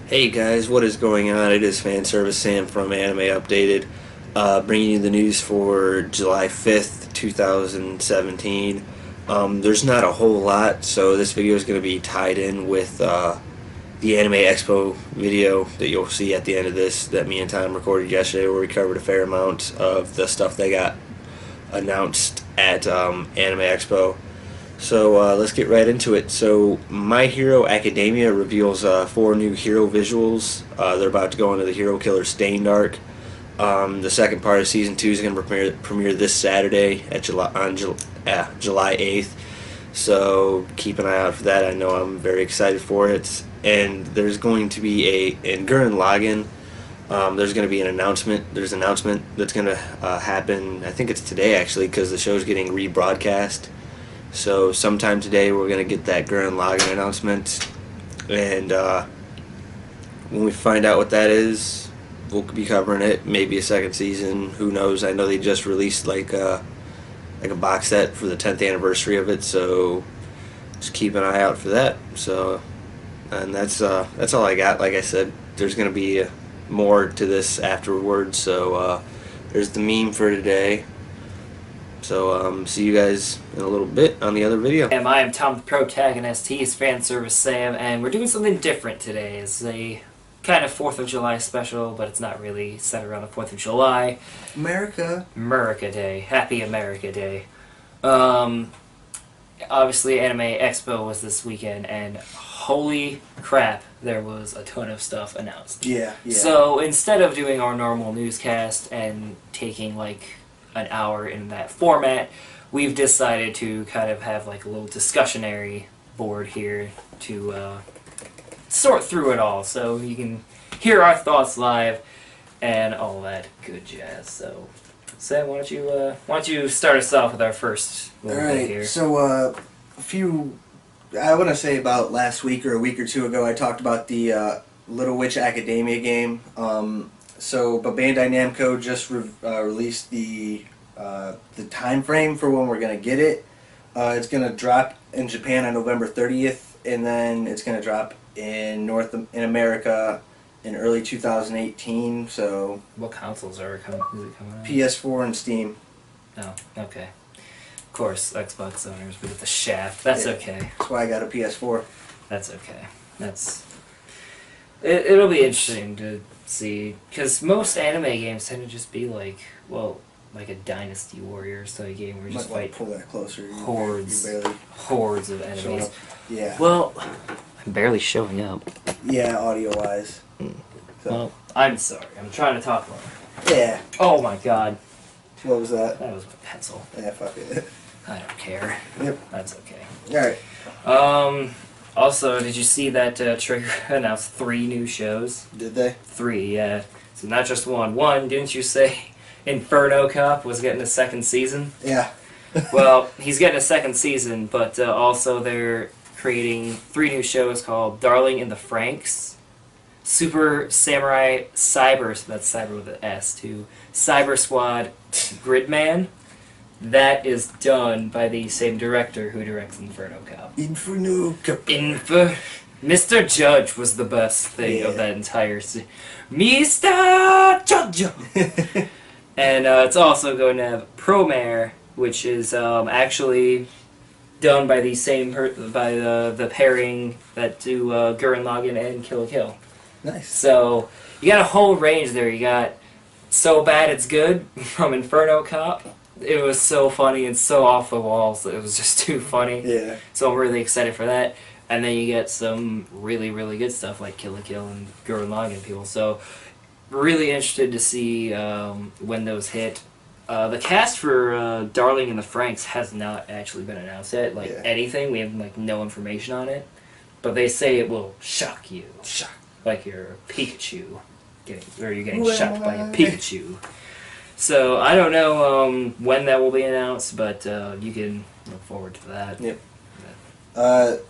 Hey guys, what is going on? It is Fan Service Sam from Anime Updated, bringing you the news for July 5th, 2017. There's not a whole lot, so this video is going to be tied in with the Anime Expo video that you'll see at the end of this that me and Tom recorded yesterday, where we covered a fair amount of the stuff that got announced at Anime Expo. So let's get right into it. So My Hero Academia reveals 4 new hero visuals. They're about to go into the Hero Killer Stained arc. The second part of Season 2 is going to premiere this Saturday at July 8th. So keep an eye out for that. I know I'm very excited for it. And there's going to be in Gurren Lagann, there's going to be an announcement. There's an announcement that's going to happen, I think it's today actually, because the show's getting rebroadcast. So sometime today we're going to get that Gurren Lagann announcement, and when we find out what that is, we'll be covering it. Maybe a second season, who knows. I know they just released like a box set for the 10th anniversary of it, so just keep an eye out for that. So, and that's all I got. Like I said, there's going to be more to this afterwards, so there's the meme for today. So, see you guys in a little bit on the other video. I am Tom the Protagonist, he is Fan Service Sam, and we're doing something different today. It's a kind of 4th of July special, but it's not really set around the 4th of July. America Day. Happy America Day. Obviously Anime Expo was this weekend, and holy crap, there was a ton of stuff announced. Yeah. So instead of doing our normal newscast and taking like an hour in that format, we've decided to kind of have like a little discussionary board here to sort through it all, so you can hear our thoughts live and all that good jazz. So, Sam, why don't you start us off with our first little bit here? So a few, I want to say about last week or a week or two ago, I talked about the Little Witch Academia game. But Bandai Namco just released the time frame for when we're gonna get it. It's gonna drop in Japan on November 30th, and then it's gonna drop in America in early 2018. So what consoles is it coming out? PS4 and Steam. Oh, okay. Of course, Xbox owners with the shaft. That's okay. That's why I got a PS4. That's okay. It'll be interesting to see, because most anime games tend to just be like a Dynasty Warriors type game where you just fight pull that closer. hordes of enemies. Yeah. Well, I'm barely showing up. Yeah, audio wise. So. Well, I'm sorry. I'm trying to talk more. Yeah. Oh my god. What was that? That was my pencil. Yeah, fuck it. I don't care. Yep. That's okay. Alright. Also, did you see that Trigger announced 3 new shows? Did they? 3, yeah. So not just one. One, didn't you say Inferno Cop was getting a 2nd season? Yeah. Well, he's getting a 2nd season, but also they're creating 3 new shows called Darling in the Franxx, Super Samurai Cyber, that's Cyber with an S too, Cyber Squad Gridman. That is done by the same director who directs Inferno Cop. Inferno Cop. Mr. Judge was the best thing of that entire series. Mr. Judge! And it's also going to have Promare, which is actually done by the same by the pairing that do Gurren Lagann and Kill la Kill. Nice. So you got a whole range there. You got So Bad It's Good from Inferno Cop. It was so funny and so off the walls that it was just too funny. Yeah. So I'm really excited for that. And then you get some really, really good stuff like Kill la Kill and Gurren Lagann people. So really interested to see when those hit. The cast for Darling in the Franxx has not actually been announced yet. Anything, we have no information on it. But they say it will shock you. Shock. Like you're Pikachu. You're getting shocked by a Pikachu. So I don't know when that will be announced, but you can look forward to that. Yep.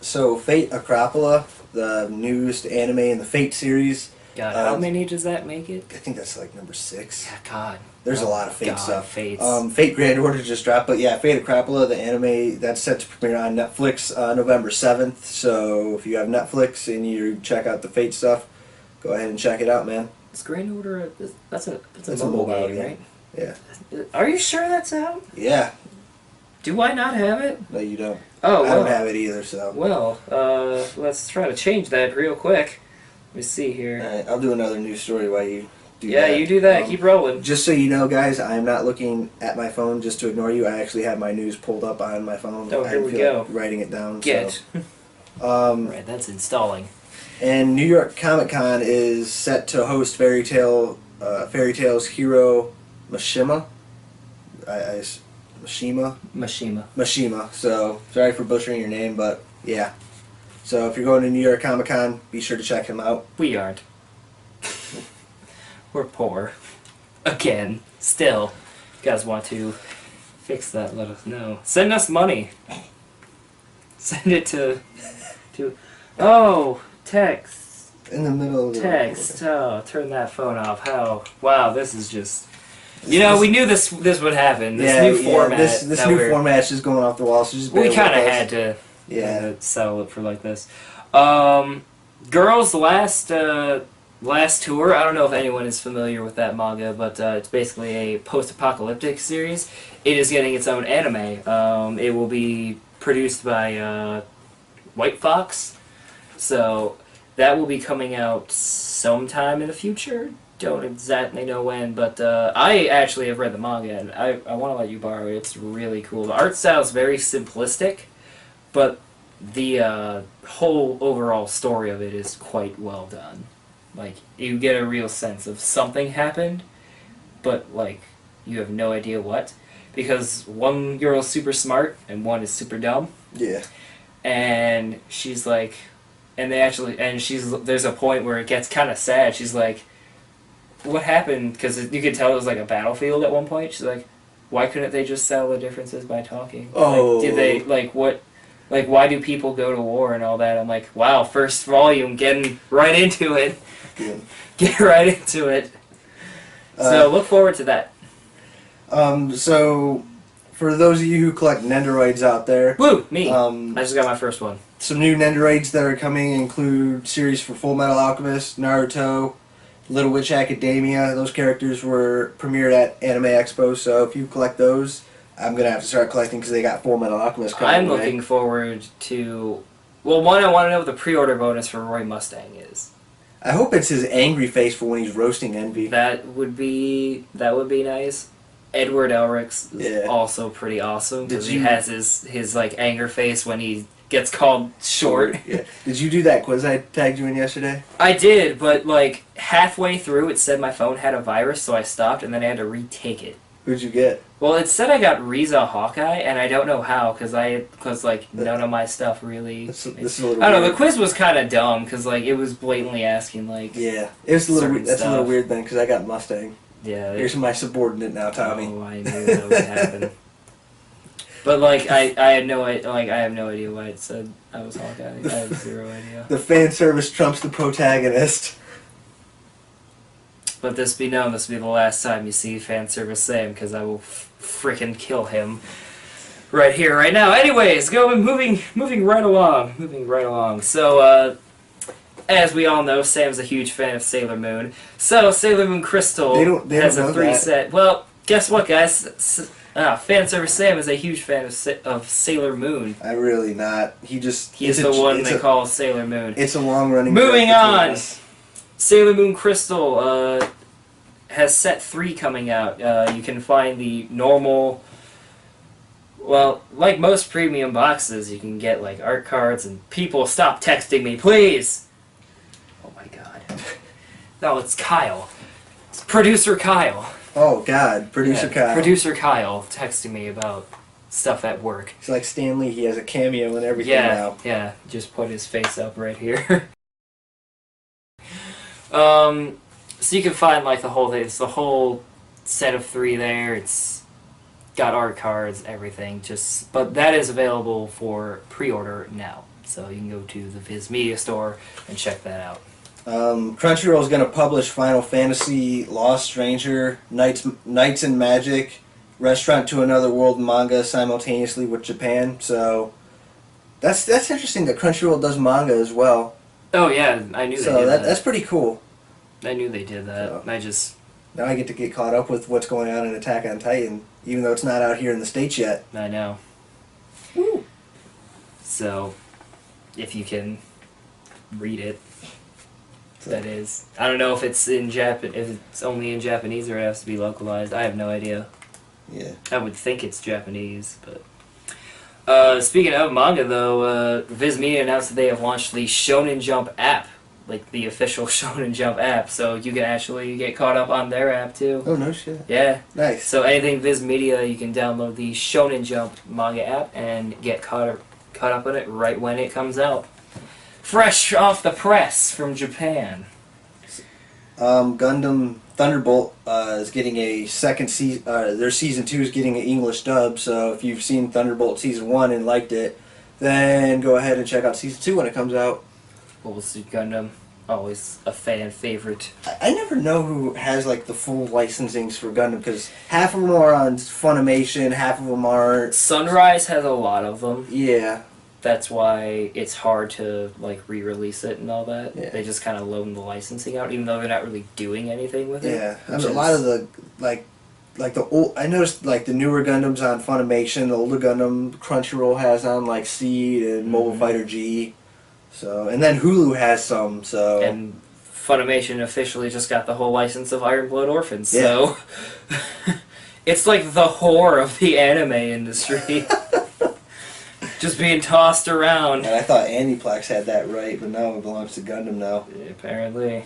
So Fate Acropola, the newest anime in the Fate series. God, how many does that make it? I think that's like number 6. Yeah, God. There's a lot of Fate stuff. Fates. Fate Grand Order just dropped, but yeah, Fate Acropola, the anime, that's set to premiere on Netflix November 7th. So if you have Netflix and you check out the Fate stuff, go ahead and check it out, man. Is Grand Order that's a It's a mobile mobile game, game. right? Yeah. Are you sure that's out? Yeah. Do I not have it? No, you don't. Oh, I well. don't have it either, so. Well, let's try to change that real quick. Let me see here. Alright, I'll do another news story while you do Yeah, that. you do that. Keep rolling. Just so you know, guys, I'm not looking at my phone just to ignore you. I actually have my news pulled up on my phone. Oh, I here we feel go. like writing it down. Get. So. Right, that's installing. And New York Comic Con is set to host Fairy Tale's hero Mishima. Mishima. So sorry for butchering your name, but yeah. So if you're going to New York Comic Con, be sure to check him out. We aren't. We're poor. Again. Still. If you guys want to fix that, let us know. Send us money. Send it to oh, text. In the middle of the Text. Oh, turn that phone off. How? Wow, this is just. You know, we knew this would happen. This new format. This new format's just going off the wall. So just we kind of had had to Yeah. settle it for like this. Girls, last tour. I don't know if anyone is familiar with that manga, but it's basically a post-apocalyptic series. It is getting its own anime. It will be produced by White Fox, so that will be coming out sometime in the future. Don't exactly know when, but I actually have read the manga, and I want to let you borrow it. It's really cool. The art style is very simplistic, but the whole overall story of it is quite well done. Like, you get a real sense of something happened, but, like, you have no idea what. Because one girl's super smart, and one is super dumb. Yeah. And she's like... there's a point where it gets kind of sad. She's like, what happened? Because you could tell it was like a battlefield at one point. She's like, why couldn't they just settle the differences by talking? Oh. Like, did they, like, what... Like, why do people go to war and all that? I'm like, wow, first volume, getting right into it. Yeah. Get right into it. So look forward to that. So, for those of you who collect Nendoroids out there... Woo! Me! I Um, just got my first one. some new Nendoroids that are coming include series for Full Metal Alchemist, Naruto, Little Witch Academia. Those characters were premiered at AnimeExpo, so if you collect those... I'm going to have to start collecting because they got Full Metal Alchemist coming I'm away. looking forward to... Well, one, I want to know what the pre-order bonus for Roy Mustang is. I hope it's his angry face for when he's roasting Envy. That would be nice. Edward Elric's is also pretty awesome because he has his like anger face when he gets called short. Yeah. Did you do that quiz I tagged you in yesterday? I did, but like halfway through it said my phone had a virus, so I stopped and then I had to retake it. Who'd you get? Well, it said I got Riza Hawkeye, and I don't know how, because like none of my stuff really. This is a little I don't know. weird. The quiz was kind of dumb because like it was blatantly asking like. Yeah, it's a little. certain That's a little stuff. weird then because I got Mustang. Yeah. Here's my subordinate now, Tommy. Oh, I knew that would happen. But like I have no idea why it said I was Hawkeye. I have zero idea. The fan service trumps the protagonist. But this be known, this will be the last time you see fan service Sam, because I will frickin' kill him right here, right now. Anyways, moving right along. So, as we all know, Sam's a huge fan of Sailor Moon. So, Sailor Moon Crystal They has don't a know 3-set. Well, guess what, guys? Fan service Sam is a huge fan of Sailor Moon. I'm really not. He's the one they call Sailor Moon. It's a long running. Moving on. Sailor Moon Crystal has set 3 coming out. You can find the normal... Well, like most premium boxes, you can get like art cards and people stop texting me, please! Oh my god. No, it's Kyle. It's producer Kyle. Oh God, producer Kyle. Producer Kyle texting me about stuff at work. He's like Stanley. He has a cameo and everything now. Yeah, just put his face up right here. So you can find like the whole thing. It's the whole set of 3 there. It's got art cards, everything. But that is available for pre-order now. So you can go to the Viz Media Store and check that out. Crunchyroll is going to publish Final Fantasy, Lost Stranger, Knights and Magic, Restaurant to Another World manga simultaneously with Japan. So that's interesting that Crunchyroll does manga as well. Oh yeah, I knew So that. that's pretty cool. I knew they did that. So. I just... Now I get to get caught up with what's going on in Attack on Titan, even though it's not out here in the States yet. I know. Woo. So, if you can read it, that is. I don't know if it's in if it's only in Japanese or it has to be localized. I have no idea. Yeah. I would think it's Japanese, but... speaking of manga, though, Viz Media announced that they have launched the Shonen Jump app, like the official Shonen Jump app, so you can actually get caught up on their app, too. Oh, no shit. Yeah. Nice. So anything Viz Media, you can download the Shonen Jump manga app and get caught up on it right when it comes out. Fresh off the press from Japan. Gundam Thunderbolt is getting a second season. Their season 2 is getting an English dub. So if you've seen Thunderbolt season 1 and liked it, then go ahead and check out season 2 when it comes out. Mobile Suit Gundam, always a fan favorite. I never know who has like the full licensings for Gundam because half of them are on Funimation, half of them are. Sunrise has a lot of them. Yeah. That's why it's hard to like re-release it and all that. Yeah. They just kind of loan the licensing out, even though they're not really doing anything with it. Yeah, I mean, a lot of the like the old. I noticed like the newer Gundams on Funimation, the older Gundam Crunchyroll has on like Seed and Mobile Fighter G. So and then Hulu has some. So and Funimation officially just got the whole license of Iron Blood Orphans. Yeah. So it's like the whore of the anime industry. Just being tossed around. And I thought Aniplex had that right, but now it belongs to Gundam now. Yeah, apparently.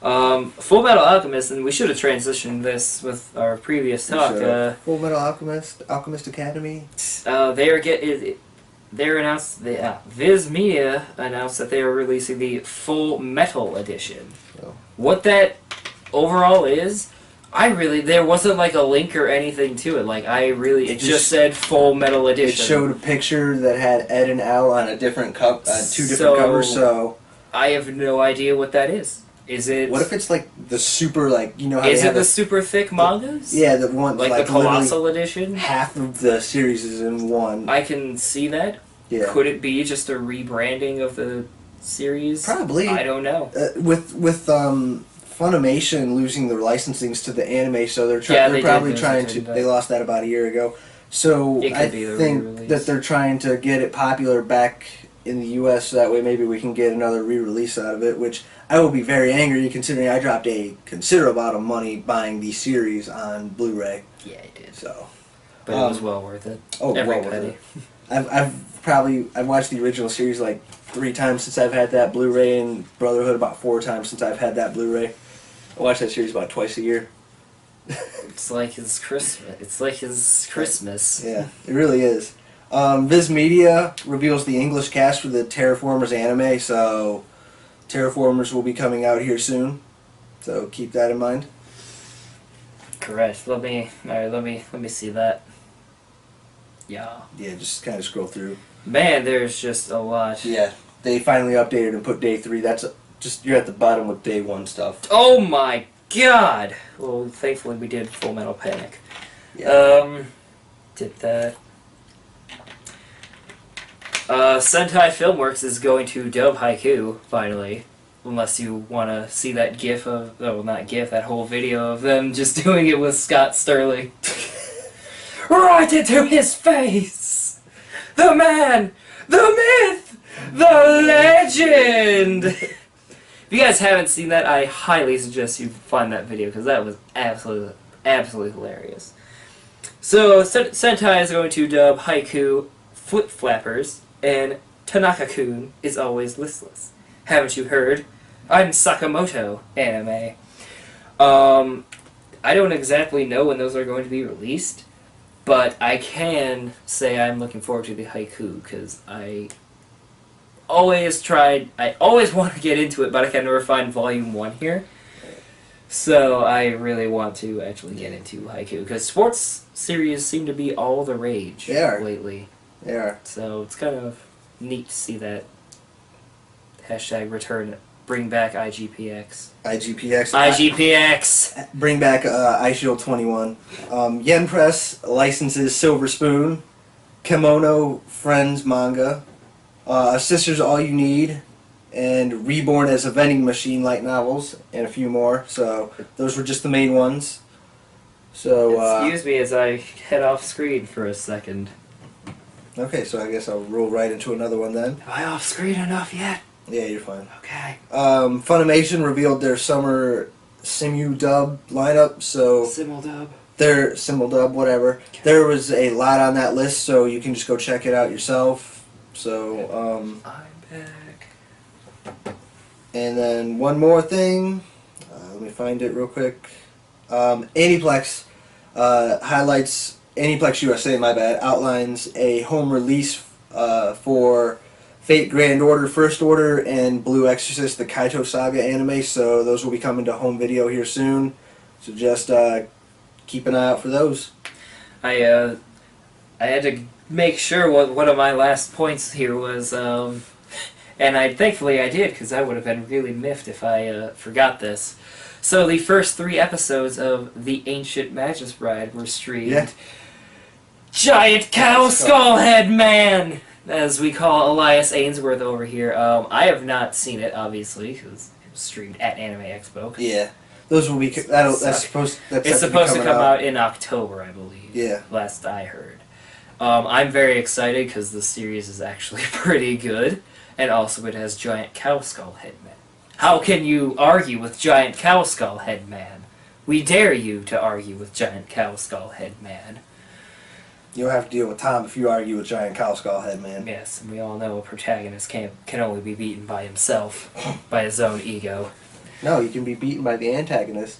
Full Metal Alchemist, and we should have transitioned this with our previous talk. Full Metal Alchemist, Alchemist Academy. They're announced. Viz Media announced that they are releasing the Full Metal Edition. Oh. What that overall is, there wasn't like a link or anything to it. Like it just said Full Metal Edition. It showed a picture that had Ed and Al on a different two different covers. So I have no idea what that is. Is it? What if it's like the super how is it the super thick mangas? Yeah, the one like the Colossal Edition. Half of the series is in one. I can see that. Yeah. Could it be just a rebranding of the series? Probably. I don't know. With Funimation losing their licensings to the anime, so they're they probably did trying to. They lost that about a year ago, so I think that they're trying to get it popular back in the U.S. so that way maybe we can get another re-release out of it. Which I will be very angry considering I dropped a considerable amount of money buying the series on Blu-ray. Yeah, I did. So, but it was well worth it. Oh, Every well penny. worth it. I've watched the original series like 3 times since I've had that Blu-ray, and Brotherhood about 4 times since I've had that Blu-ray. I watch that series about twice a year. It's like his Christmas. Yeah, it really is. Viz Media reveals the English cast for the Terraformers anime, so Terraformers will be coming out here soon. So keep that in mind. Correct. Let me see that. Yeah. Yeah, just kind of scroll through. Man, there's just a lot. Yeah, they finally updated and put day 3. That's just you're at the bottom with day 1 stuff. Oh my god! Well, thankfully we did Full Metal Panic. Yeah. Did that. Sentai Filmworks is going to dub Haiku, finally. Unless you want to see that gif of... Oh, not gif, that whole video of them just doing it with Scott Sterling. Right into his face! The man! The myth! The legend! If you guys haven't seen that, I highly suggest you find that video, because that was absolutely hilarious. So, Sentai is going to dub Haiku Flip Flappers, and Tanaka-kun is always listless. Haven't you heard? I'm Sakamoto anime. I don't exactly know when those are going to be released, but I can say I'm looking forward to the Haiku, because I always want to get into it, but I can never find Volume 1 here. So I really want to actually get into Haiku, because sports series seem to be all the rage lately. They are. So it's kind of neat to see that. Hashtag return, bring back IGPX. IGPX! Bring back iShield 21. Yen Press licenses Silver Spoon, Kimono Friends manga, Sisters All You Need, and Reborn as a Vending Machine light novels, and a few more. So those were just the main ones. So Excuse me as I head off screen for a second. okay, so I guess I'll roll right into another one then. Am I off screen enough yet? Yeah, you're fine. Okay. Funimation revealed their summer Simu dub lineup, so Simuldub. their Simuldub, whatever. Okay. There was a lot on that list, so you can just go check it out yourself. So, I'm back. and then one more thing. Let me find it real quick. Aniplex highlights Aniplex USA. My bad. Outlines a home release for Fate Grand Order First Order and Blue Exorcist, the Kaito Saga anime. So those will be coming to home video here soon. So just keep an eye out for those. I had to make sure what one of my last points here was, and thankfully I did, because I would have been really miffed if I forgot this. So the first 3 episodes of The Ancient Magus Bride were streamed. Yeah. Giant Cow Skullhead Man, as we call Elias Ainsworth over here. I have not seen it, obviously, because it was streamed at AnimeExpo. Yeah, those will be. That's supposed. It's supposed to come out in October, I believe. Yeah. Last I heard. I'm very excited because the series is actually pretty good, and also it has Giant Cow Skull Head Man. How can you argue with Giant Cow Skull Head Man? We dare you to argue with Giant Cow Skull Head Man. You'll have to deal with Tom if you argue with Giant Cow Skull Head Man. Yes, and we all know a protagonist can only be beaten by himself, by his own ego. No, you can be beaten by the antagonist.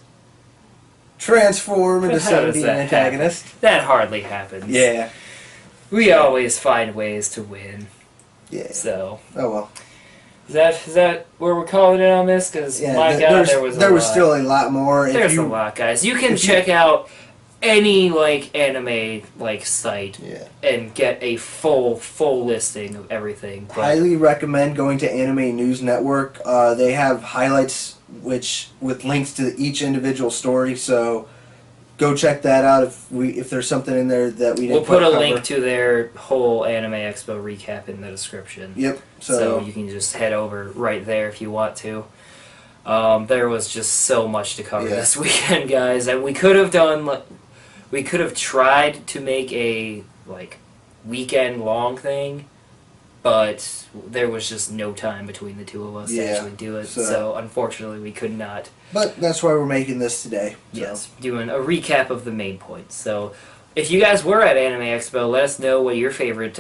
Transform into How does the that antagonist. happen? That hardly happens. Yeah. We always find ways to win. Yeah. So, Oh well. is that where we're calling it on this? Because Yeah. my God, there was a lot. still a lot more. There's a lot, guys. You can check out any anime site Yeah. and get a full listing of everything. But Highly recommend going to Anime News Network. They have highlights with links to each individual story. So go check that out if there's something in there that we didn't we'll put a cover. link to their whole Anime Expo recap in the description. Yep. So you can just head over right there if you want to. There was just so much to cover this weekend, guys, and we could have tried to make a weekend long thing, but there was just no time between the two of us to actually do it. So unfortunately, we could not. But that's why we're making this today. So. Yes, doing a recap of the main points. So if you guys were at Anime Expo, let us know what your favorite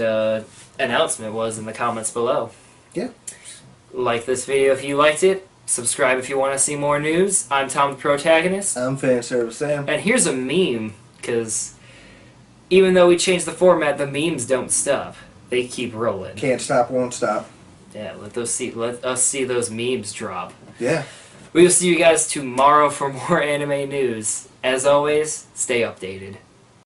announcement was in the comments below. Yeah. Like this video if you liked it. Subscribe if you want to see more news. I'm Tom the Protagonist. I'm Fanservice Sam. And here's a meme, because even though we changed the format, the memes don't stop. They keep rolling. Can't stop, won't stop. Yeah, let us see those memes drop. Yeah. We will see you guys tomorrow for more anime news. As always, stay updated.